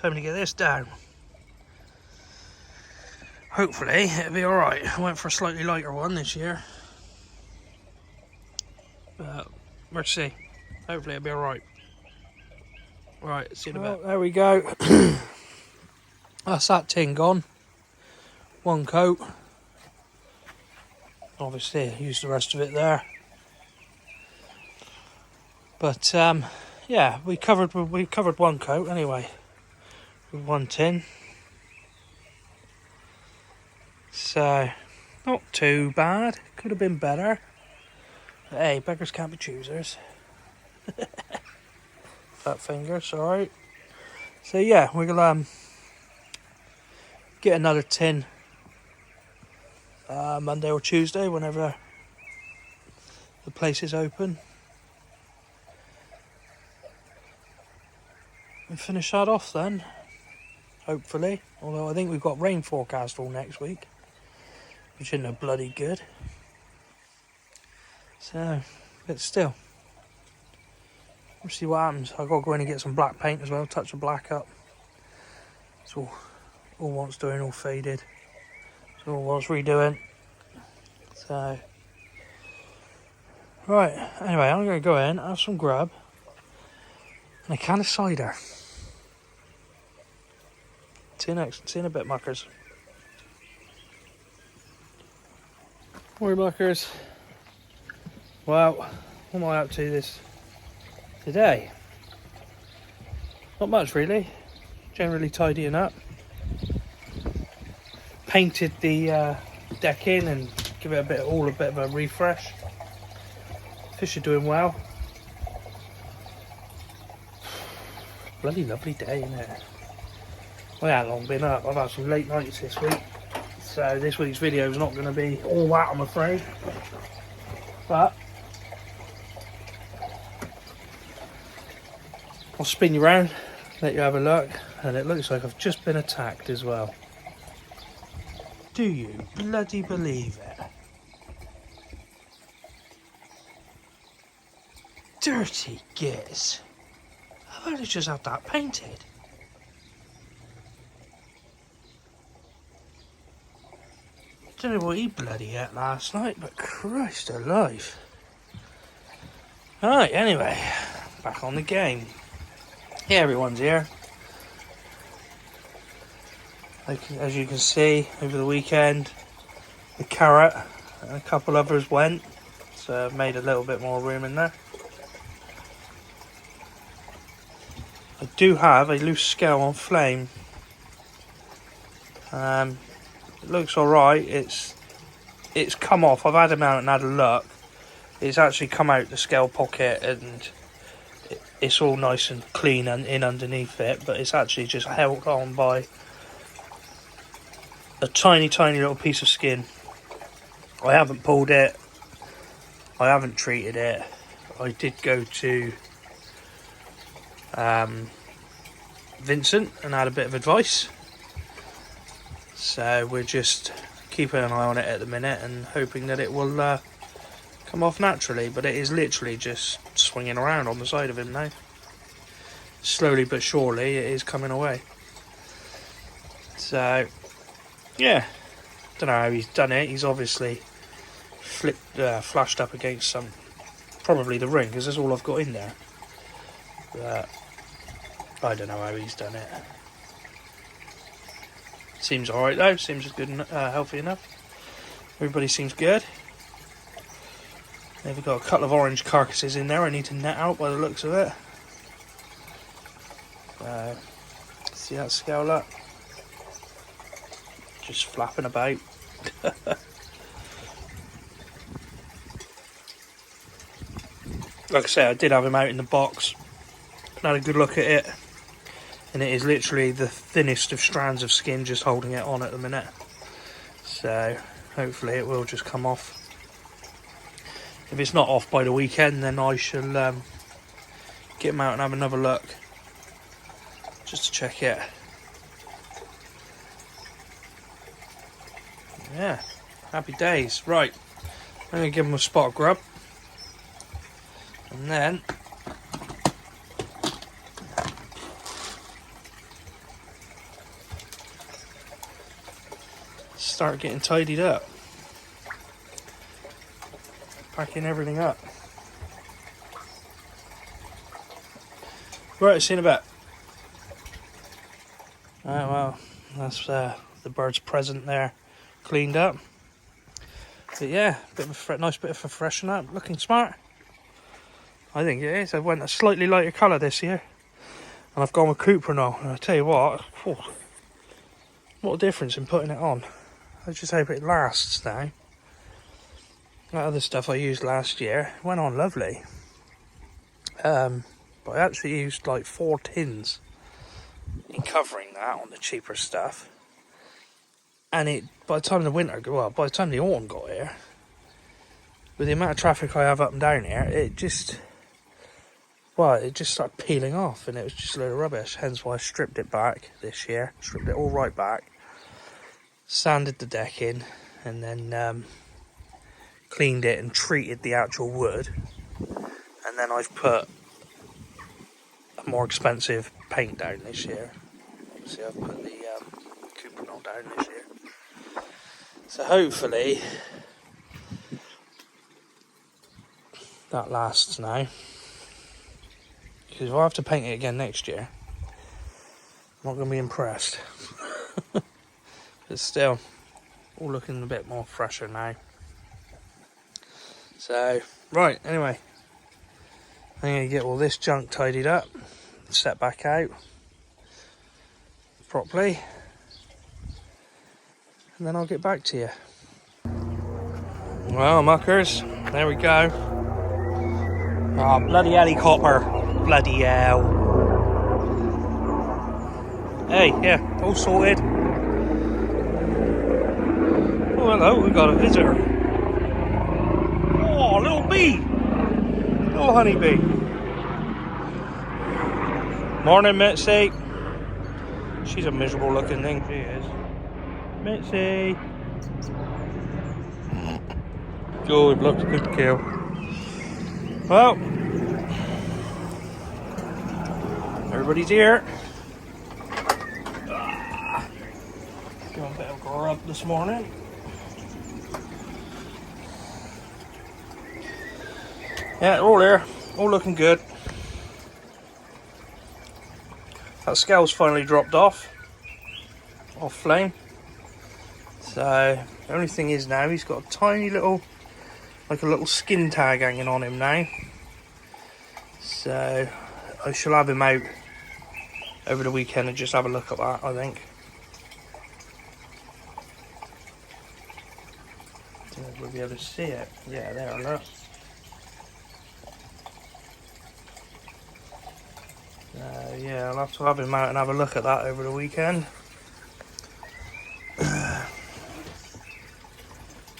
Time to get this down. Hopefully it'll be alright. I went for a slightly lighter one this year. But we'll see. Hopefully it'll be alright. Right, see you in a bit. There we go. That's that tin gone. One coat. Obviously use the rest of it there. But yeah, we covered one coat anyway. With one tin. So not too bad. Could have been better. But hey, beggars can't be choosers. Fat finger, sorry. So yeah, we'll get another tin Monday or Tuesday, whenever the place is open, and finish that off then, hopefully. Although I think we've got rain forecast all next week, which isn't no bloody good. So, but still, we'll see what happens. I've got to go in and get some black paint as well, touch the black up. It's all wants doing, all faded. It's all wants redoing. So, right, anyway, I'm going to go in, have some grub, and a can of cider. See you in a bit, muckers. Morning, muckers. Well, what am I up to today? Not much really. Generally tidying up. Painted the deck in and give it a bit of a refresh. Fish are doing well. Bloody lovely day, isn't it? I haven't long been up. I've had some late nights this week, so this week's video is not going to be all that, I'm afraid. But I'll spin you around, let you have a look, and it looks like I've just been attacked as well. Do you bloody believe it? Dirty gits. I've only just had that painted. Don't know what he bloody ate last night, but Christ alive. Alright, anyway, back on the game. Yeah, everyone's here. As you can see, over the weekend, the carrot and a couple others went, so I've made a little bit more room in there. I do have a loose scale on flame. It looks alright. It's come off. I've had him out and had a look. It's actually come out the scale pocket and it's all nice and clean and in underneath it, but it's actually just held on by a tiny little piece of skin. I haven't pulled it. I haven't treated it. I did go to Vincent and had a bit of advice. So we're just keeping an eye on it at the minute and hoping that it will come off naturally. But it is literally just swinging around on the side of him now. Slowly but surely it is coming away. So yeah, don't know how he's done it. He's obviously flashed up against probably the ring, because that's all I've got in there. But I don't know how he's done it. Seems alright though, seems good and healthy enough. Everybody seems good. They've got a couple of orange carcasses in there I need to net out by the looks of it. See that scale up? Just flapping about. Like I say, I did have him out in the box and had a good look at it. And it is literally the thinnest of strands of skin just holding it on at the minute. So hopefully it will just come off. If it's not off by the weekend, then I shall get him out and have another look, just to check it. Yeah, happy days. Right, I'm going to give him a spot of grub. And then start getting tidied up. Packing everything up. Right, see you in a bit. Alright, well, that's the bird's present there, cleaned up. But yeah, nice bit of a freshen up, looking smart. I think it is. I went a slightly lighter colour this year, and I've gone with Cuprinol. And I tell you what, what a difference in putting it on. I just hope it lasts now. That other stuff I used last year went on lovely. But I actually used like 4 tins in covering that on the cheaper stuff. And by the time by the time the autumn got here, with the amount of traffic I have up and down here, it just started peeling off, and it was just a load of rubbish. Hence why I stripped it back this year, stripped it all right back, sanded the deck in, and then cleaned it and treated the actual wood. And then I've put a more expensive paint down this year. See, I've put the Cuprinol down this year. So hopefully that lasts now. Because if I have to paint it again next year, I'm not going to be impressed. But still, all looking a bit more fresher now. So, right, anyway, I'm going to get all this junk tidied up, set back out properly, and then I'll get back to you. Well, muckers, there we go. Oh, bloody helicopter. Bloody hell. Hey, yeah, all sorted. Oh, hello, we got a visitor. Oh, little bee. Little honeybee. Morning, Mitzi. She's a miserable looking thing, she is. Mitzi. Good, looks good to kill. Well, everybody's here. Doing a bit of grub this morning. Yeah, they're all here, all looking good. That scale's finally dropped off flame. So the only thing is now he's got a tiny little, like a little skin tag hanging on him now. So I shall have him out over the weekend and just have a look at that, I think. I don't know if we'll be able to see it. Yeah, there, look. Yeah, I'll have to have him out and have a look at that over the weekend.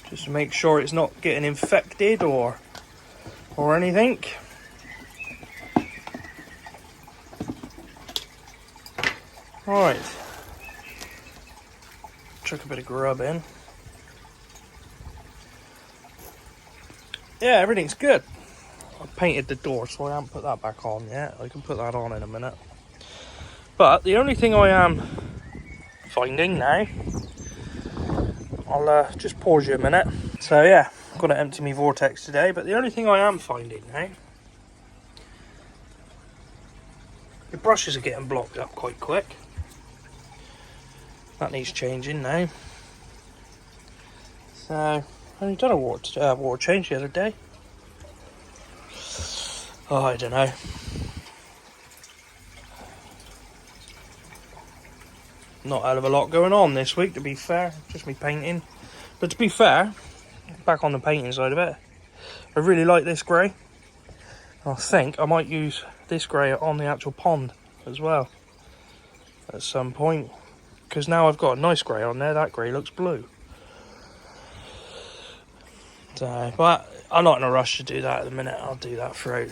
Just to make sure it's not getting infected or anything. Right. Chuck a bit of grub in. Yeah, everything's good. I painted the door, so I haven't put that back on yet. I can put that on in a minute. But the only thing I am finding now, I'll just pause you a minute. So yeah, I'm going to empty my vortex today, but the only thing I am finding now, the brushes are getting blocked up quite quick. That needs changing now. So, I only done a water change the other day. Oh, I don't know. Not a hell of a lot going on this week, to be fair. Just me painting. But to be fair, back on the painting side of it, I really like this grey. I think I might use this grey on the actual pond as well at some point. Because now I've got a nice grey on there, that grey looks blue. So, but I'm not in a rush to do that at the minute. I'll do that throughout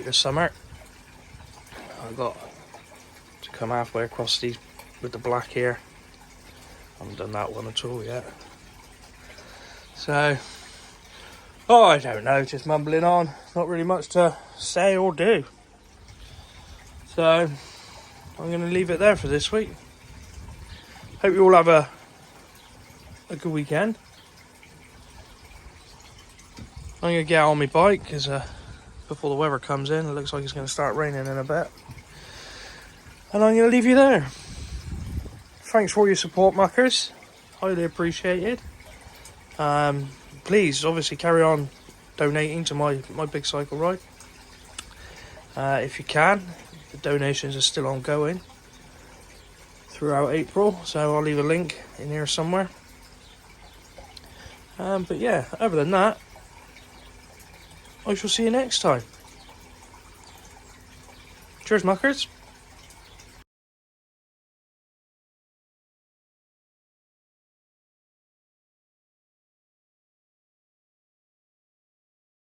the summer. I've got to come halfway across these with the black here. I haven't done that one at all yet. So, I don't know, just mumbling on. Not really much to say or do. So, I'm going to leave it there for this week. Hope you all have a good weekend. I'm going to get on my bike because before the weather comes in, it looks like it's going to start raining in a bit. And I'm going to leave you there. Thanks for all your support, muckers. Highly appreciated. Please, obviously, carry on donating to my big cycle ride. If you can. The donations are still ongoing throughout April, so I'll leave a link in here somewhere. But yeah, other than that, I shall see you next time. Cheers, muckers.